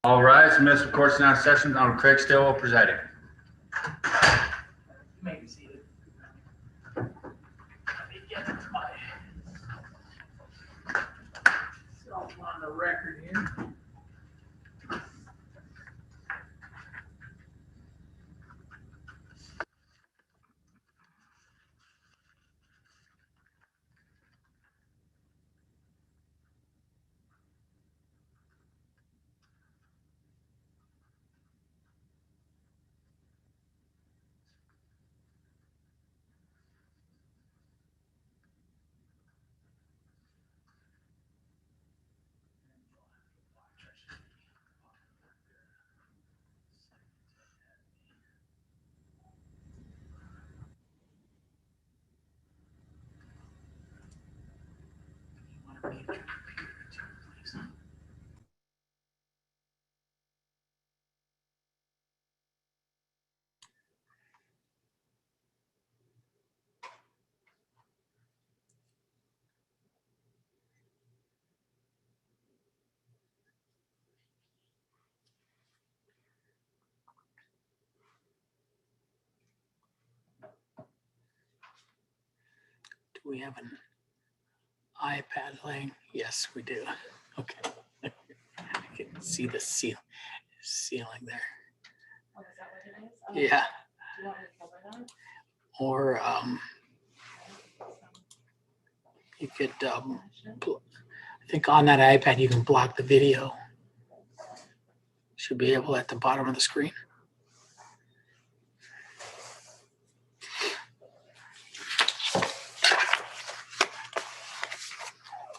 All rise. Municipal Court's now in session. I'm Craig Stillwell presiding. You may be seated. Let me get my self on the record here. Do we have an iPad laying? Yes, we do. Okay. I can see the ceiling there. Oh, is that what it is? Yeah. Do you want me to cover that? Or you could, I think on that iPad, you can block the video. Should be able at the bottom of the screen.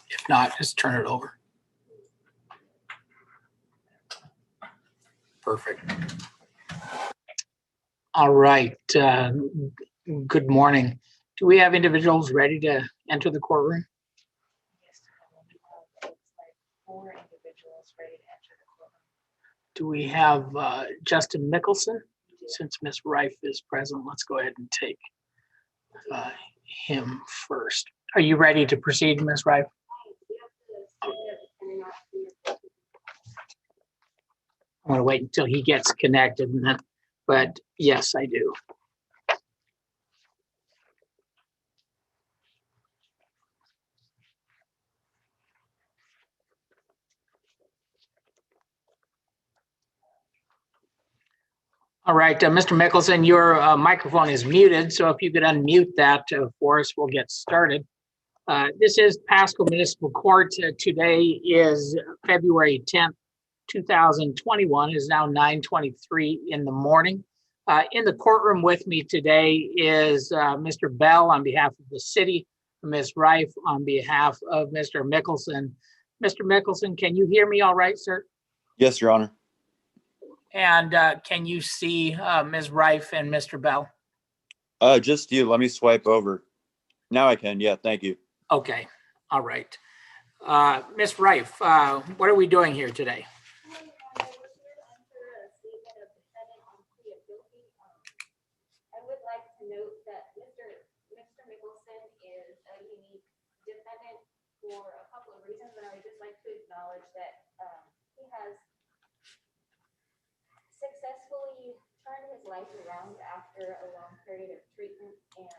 If not, just turn it over. Perfect. All right. Good morning. Do we have individuals ready to enter the courtroom? Yes, it's like 4 individuals ready to enter the courtroom. Do we have Justin Mickelson? Since Ms. Rife is present, let's go ahead and take him first. Are you ready to proceed, Ms. Rife? I'm going to wait until he gets connected, and then, but yes, I do. All right, Mr. Mickelson, your microphone is muted, so if you could unmute that for us, we'll get started. This is Pasco Municipal Court. Today is February 10th, 2021. It is now 9:23 in the morning. In the courtroom with me today is Mr. Bell on behalf of the city, Ms. Rife on behalf of Mr. Mickelson. Mr. Mickelson, can you hear me all right, sir? Yes, Your Honor. And can you see Ms. Rife and Mr. Bell? Just you. Let me swipe over. Now I can. Yeah, thank you. Okay, all right. Ms. Rife, what are we doing here today? I would like to note that Mr. Mickelson is a unique defendant for a couple of reasons, and I would just like to acknowledge that he has successfully turned his life around after a long period of treatment, and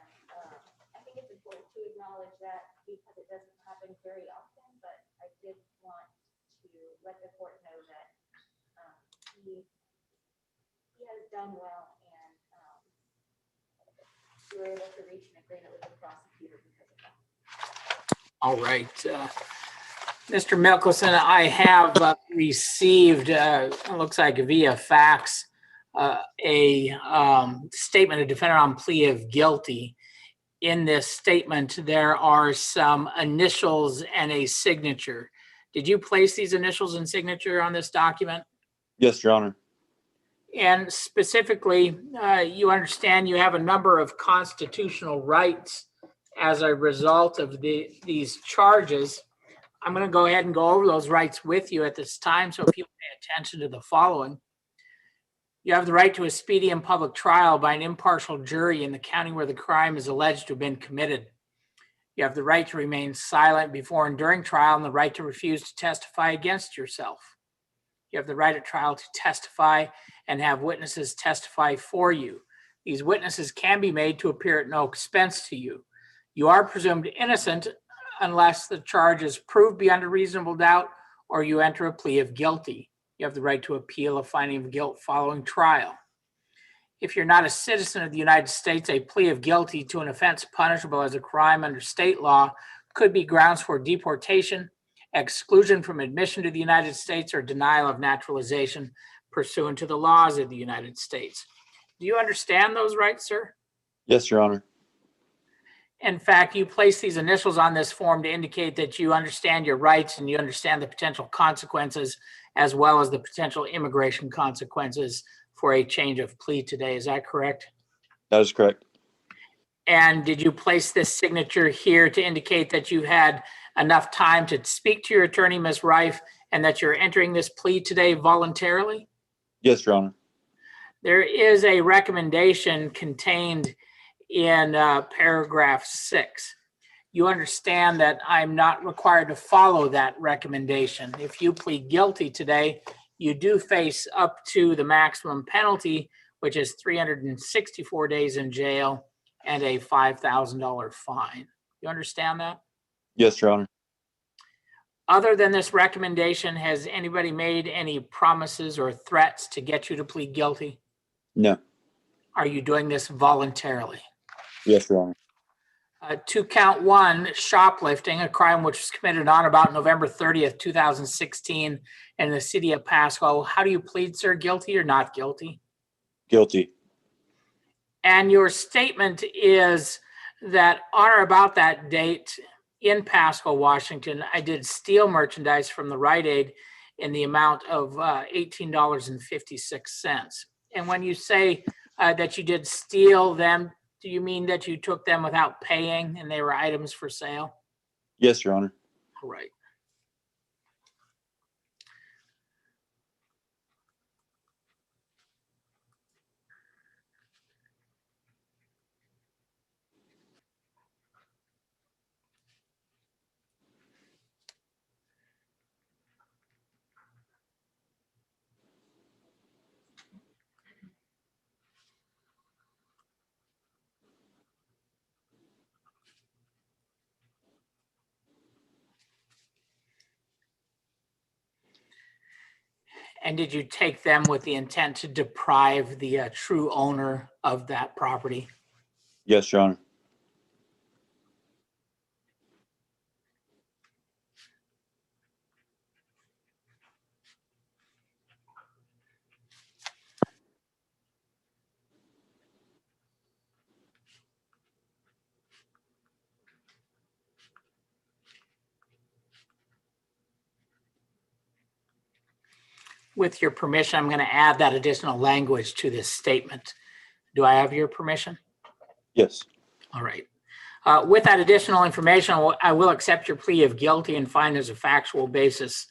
I think it's important to acknowledge that because it doesn't happen very often, but I did want to let the court know that he has done well, and we were able to reach an agreement with the prosecutor because of that. All right. Mr. Mickelson, I have received, it looks like via fax, a statement of defendant on plea of guilty. In this statement, there are some initials and a signature. Did you place these initials and signature on this document? Yes, Your Honor. And specifically, you understand you have a number of constitutional rights as a result of these charges. I'm going to go ahead and go over those rights with you at this time, so if you pay attention to the following. You have the right to a speedy and public trial by an impartial jury in the county where the crime is alleged to have been committed. You have the right to remain silent before and during trial and the right to refuse to testify against yourself. You have the right at trial to testify and have witnesses testify for you. These witnesses can be made to appear at no expense to you. You are presumed innocent unless the charge is proved beyond a reasonable doubt or you enter a plea of guilty. You have the right to appeal a finding of guilt following trial. If you're not a citizen of the United States, a plea of guilty to an offense punishable as a crime under state law could be grounds for deportation, exclusion from admission to the United States, or denial of naturalization pursuant to the laws of the United States. Do you understand those rights, sir? Yes, Your Honor. In fact, you place these initials on this form to indicate that you understand your rights and you understand the potential consequences as well as the potential immigration consequences for a change of plea today. Is that correct? That is correct. And did you place this signature here to indicate that you had enough time to speak to your attorney, Ms. Reif, and that you're entering this plea today voluntarily? Yes, Your Honor. There is a recommendation contained in paragraph 6. You understand that I'm not required to follow that recommendation. If you plead guilty today, you do face up to the maximum penalty, which is 364 days in jail and a $5,000 fine. You understand that? Yes, Your Honor. Other than this recommendation, has anybody made any promises or threats to get you to plead guilty? No. Are you doing this voluntarily? Yes, Your Honor. To count 1, shoplifting, a crime which was committed on about November 30th, 2016 in the city of Pasco. How do you plead, sir? Guilty or not guilty? Guilty. And your statement is that on or about that date in Pasco, Washington, I did steal merchandise from the Rite Aid in the amount of $18.56. And when you say that you did steal them, do you mean that you took them without paying and they were items for sale? Yes, Your Honor. All right. And did you take them with the intent to deprive the true owner of that property? Yes, Your Honor. With your permission, I'm going to add that additional language to this statement. Do I have your permission? Yes. All right. With that additional information, I will accept your plea of guilty and find there's a factual basis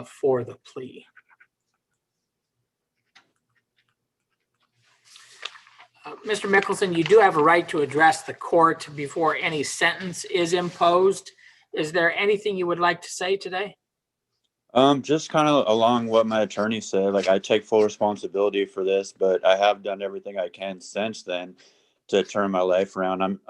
for the plea. Mr. Mickelson, you do have a right to address the court before any sentence is imposed. Is there anything you would like to say today? Just kind of along what my attorney said, like I take full responsibility for this, but I have done everything I can since then to turn my life around. I'm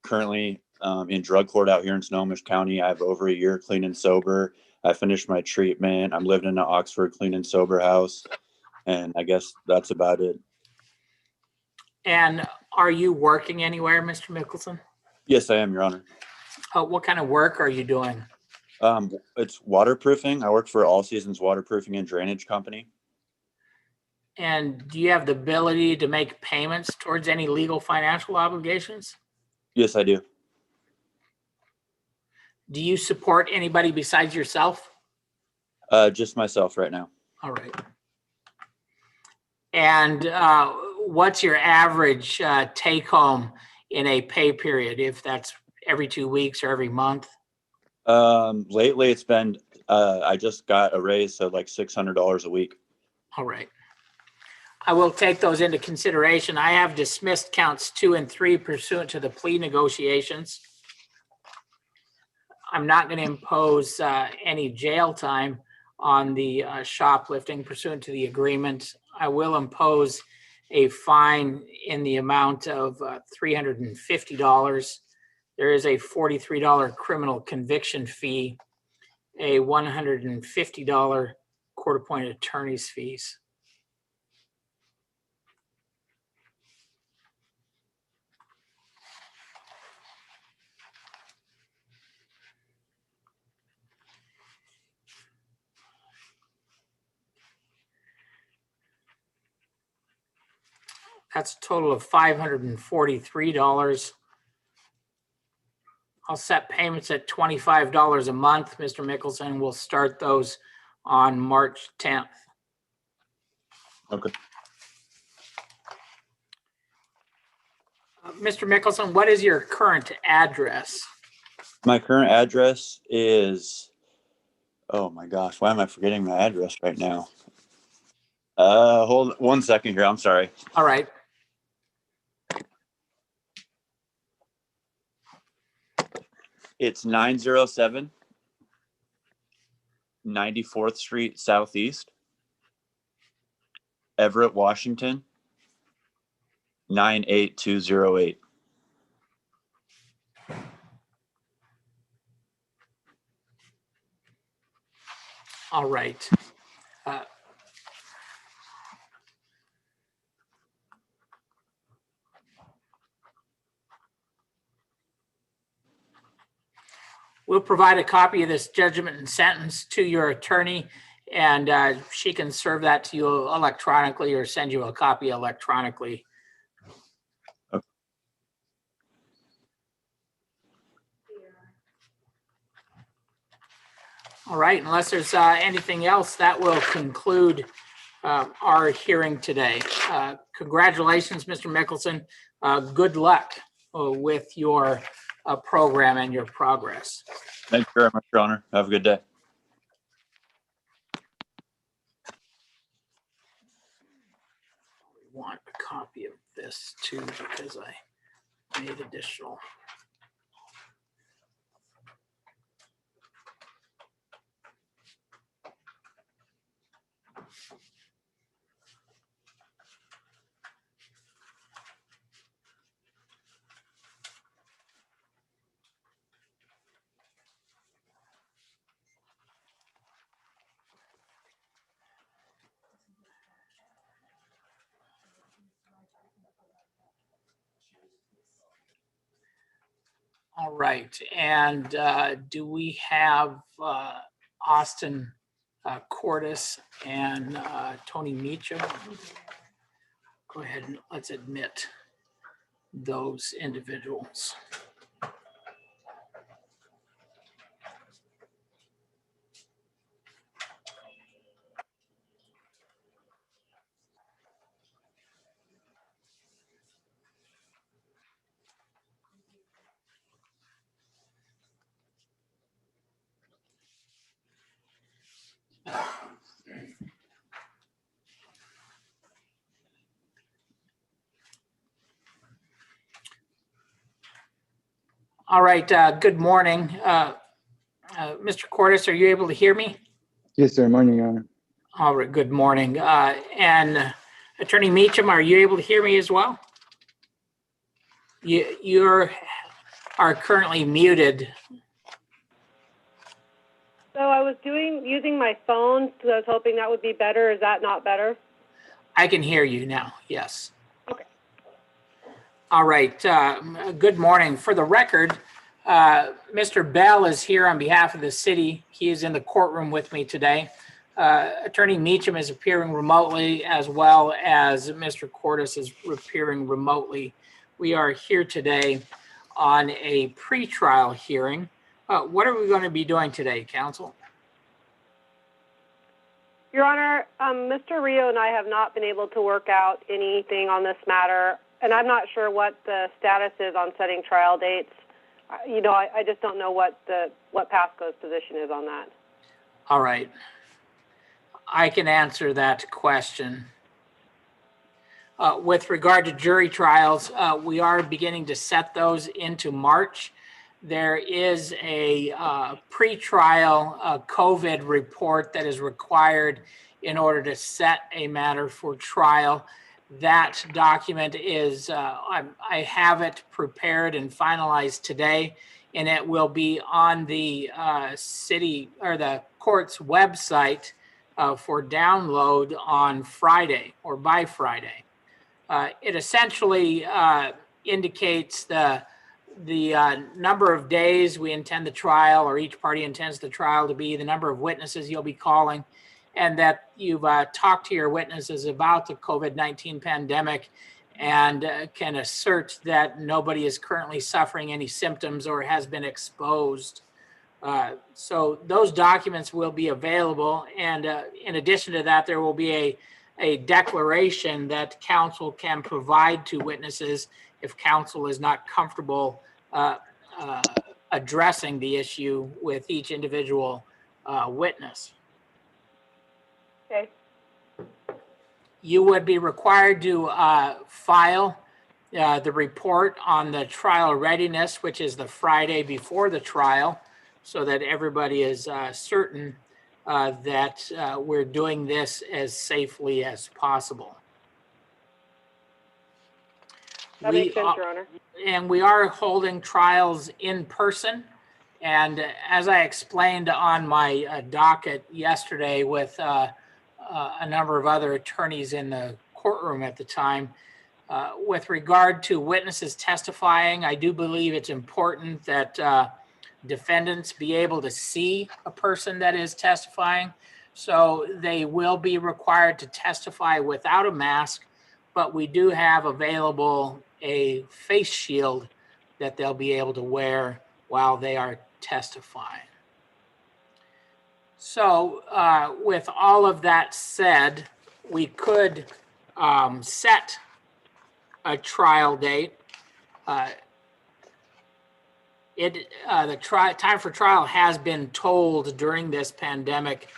currently in drug court out here in Snohomish County. I have over a year clean and sober. I finished my treatment. I'm living in an Oxford clean and sober house. And I guess that's about it. And are you working anywhere, Mr. Mickelson? Yes, I am, Your Honor. What kind of work are you doing? It's waterproofing. I work for All Seasons Waterproofing and Drainage Company. And do you have the ability to make payments towards any legal financial obligations? Yes, I do. Do you support anybody besides yourself? Just myself right now. All right. And what's your average take home in a pay period, if that's every 2 weeks or every month? Lately it's been, I just got a raise, so like $600 a week. All right. I will take those into consideration. I have dismissed counts 2 and 3 pursuant to the plea negotiations. I'm not going to impose any jail time on the shoplifting pursuant to the agreement. I will impose a fine in the amount of $350. There is a $43 criminal conviction fee, a $150 court-appointed attorney's fees. That's a total of $543. I'll set payments at $25 a month. Mr. Mickelson will start those on March 10th. Okay. Mr. Mickelson, what is your current address? My current address is, oh my gosh, why am I forgetting my address right now? Hold 1 second here. I'm sorry. All right. It's 907 94th Street Southeast, Everett, Washington, 98208. All right. We'll provide a copy of this judgment and sentence to your attorney, and she can serve that to you electronically or send you a copy electronically. Okay. All right, unless there's anything else, that will conclude our hearing today. Congratulations, Mr. Mickelson. Good luck with your program and your progress. Thank you very much, Your Honor. Have a good day. I want a copy of this too, because I made additional. All right, and do we have Austin Cordes and Tony Meacham? Go ahead and let's admit those individuals. All right, good morning. Mr. Cordes, are you able to hear me? Yes, sir. Morning, Your Honor. All right, good morning. And Attorney Meacham, are you able to hear me as well? You are currently muted. So I was using my phone, so I was hoping that would be better. Is that not better? I can hear you now, yes. Okay. All right, good morning. For the record, Mr. Bell is here on behalf of the city. He is in the courtroom with me today. Attorney Meacham is appearing remotely, as well as Mr. Cordes is appearing remotely. We are here today on a pretrial hearing. What are we going to be doing today, counsel? Your Honor, Mr. Rio and I have not been able to work out anything on this matter, and I'm not sure what the status is on setting trial dates. I just don't know what Pasco's position is on that. All right. I can answer that question. With regard to jury trials, we are beginning to set those into March. there is a pretrial COVID report that is required in order to set a matter for trial. That document is, I have it prepared and finalized today, and it will be on the city or the court's website for download on Friday or by Friday. It essentially indicates the number of days we intend the trial, or each party intends the trial to be, the number of witnesses you'll be calling, and that you've talked to your witnesses about the COVID-19 pandemic and can assert that nobody is currently suffering any symptoms or has been exposed. So those documents will be available. And in addition to that, there will be a declaration that counsel can provide to witnesses if counsel is not comfortable addressing the issue with each individual witness. Okay. You would be required to file the report on the trial readiness, which is the Friday before the trial, so that everybody is certain that we're doing this as safely as possible. That makes sense, Your Honor. And we are holding trials in person. And as I explained on my docket yesterday with a number of other attorneys in the courtroom at the time, with regard to witnesses testifying, I do believe it's important that defendants be able to see a person that is testifying. So they will be required to testify without a mask, but we do have available a face shield that they'll be able to wear while they are testifying. So with all of that said, we could set a trial date. The time for trial has been told during this pandemic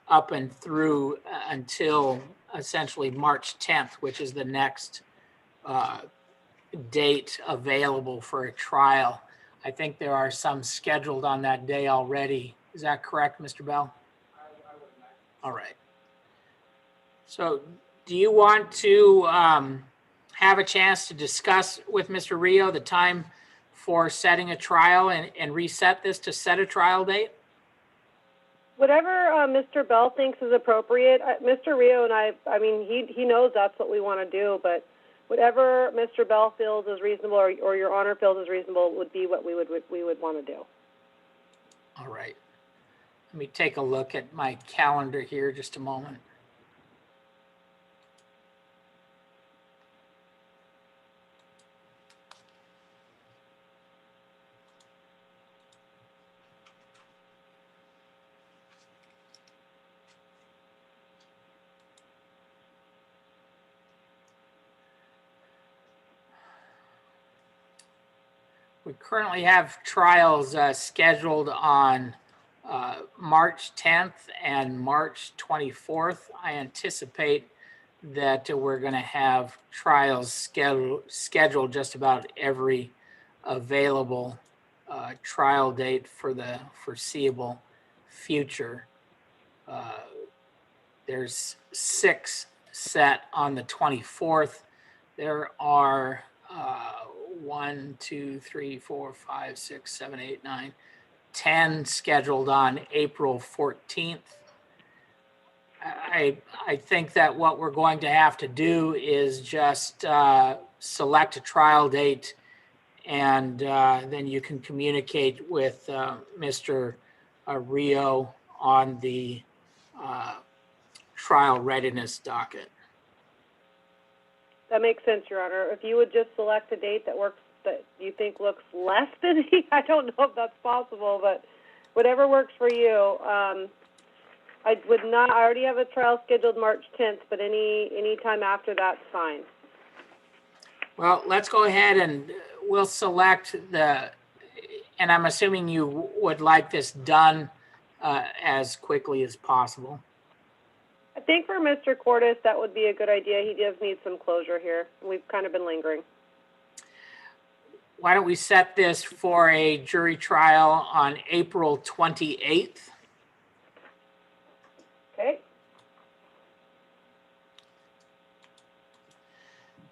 up and through until essentially March 10th, which is the next date available for a trial. I think there are some scheduled on that day already. Is that correct, Mr. Bell? All right. So do you want to have a chance to discuss with Mr. Rio the time for setting a trial and reset this to set a trial date? Whatever Mr. Bell thinks is appropriate. Mr. Rio and I mean, he knows that's what we want to do, but whatever Mr. Bell feels is reasonable or Your Honor feels is reasonable would be what we would want to do. All right. Let me take a look at my calendar here just a moment. We currently have trials scheduled on March 10th and March 24th. I anticipate that we're going to have trials scheduled just about every available trial date for the foreseeable future. There's 6 set on the 24th. There are 1, 2, 3, 4, 5, 6, 7, 8, 9, 10 scheduled on April 14th. I think that what we're going to have to do is just select a trial date, and then you can communicate with Mr. Rio on the trial readiness docket. That makes sense, Your Honor. If you would just select a date that works, that you think looks less busy, I don't know if that's possible, but whatever works for you. I already have a trial scheduled March 10th, but any time after that's fine. Well, let's go ahead and we'll select and I'm assuming you would like this done as quickly as possible. I think for Mr. Cordes, that would be a good idea. He does need some closure here. We've kind of been lingering. why don't we set this for a jury trial on April 28th? Okay.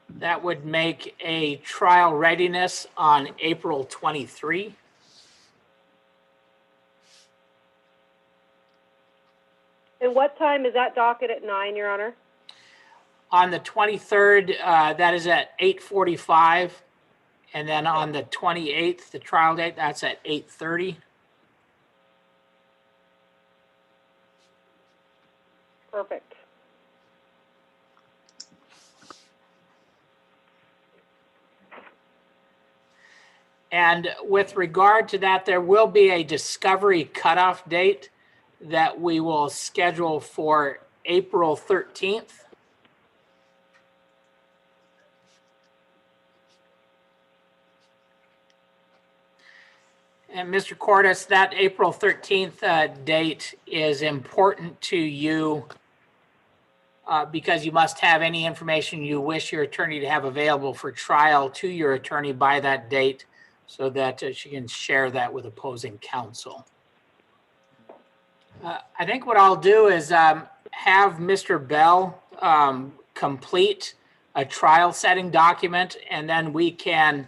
That would make a trial readiness on April 23. And what time is that docket at 9, Your Honor? On the 23rd, that is at 8:45. And then on the 28th, the trial date, that's at 8:30. Perfect. And with regard to that, there will be a discovery cutoff date that we will schedule for April 13th. And Mr. Cordes, that April 13th date is important to you because you must have any information you wish your attorney to have available for trial to your attorney by that date so that she can share that with opposing counsel. I think what I'll do is have Mr. Bell complete a trial setting document, and then we can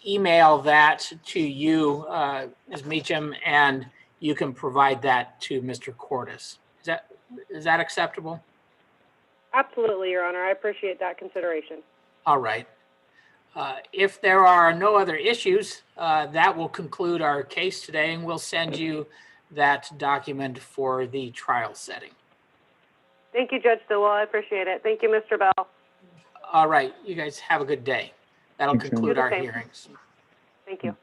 email that to you, Ms. Meacham, and you can provide that to Mr. Cordes. Is that acceptable? Absolutely, Your Honor. I appreciate that consideration. All right. If there are no other issues, that will conclude our case today, and we'll send you that document for the trial setting. Thank you, Judge Stillwell. I appreciate it. Thank you, Mr. Bell. All right. You guys have a good day. That'll Thanks, Your Honor. conclude You the our same. hearings. Thank you.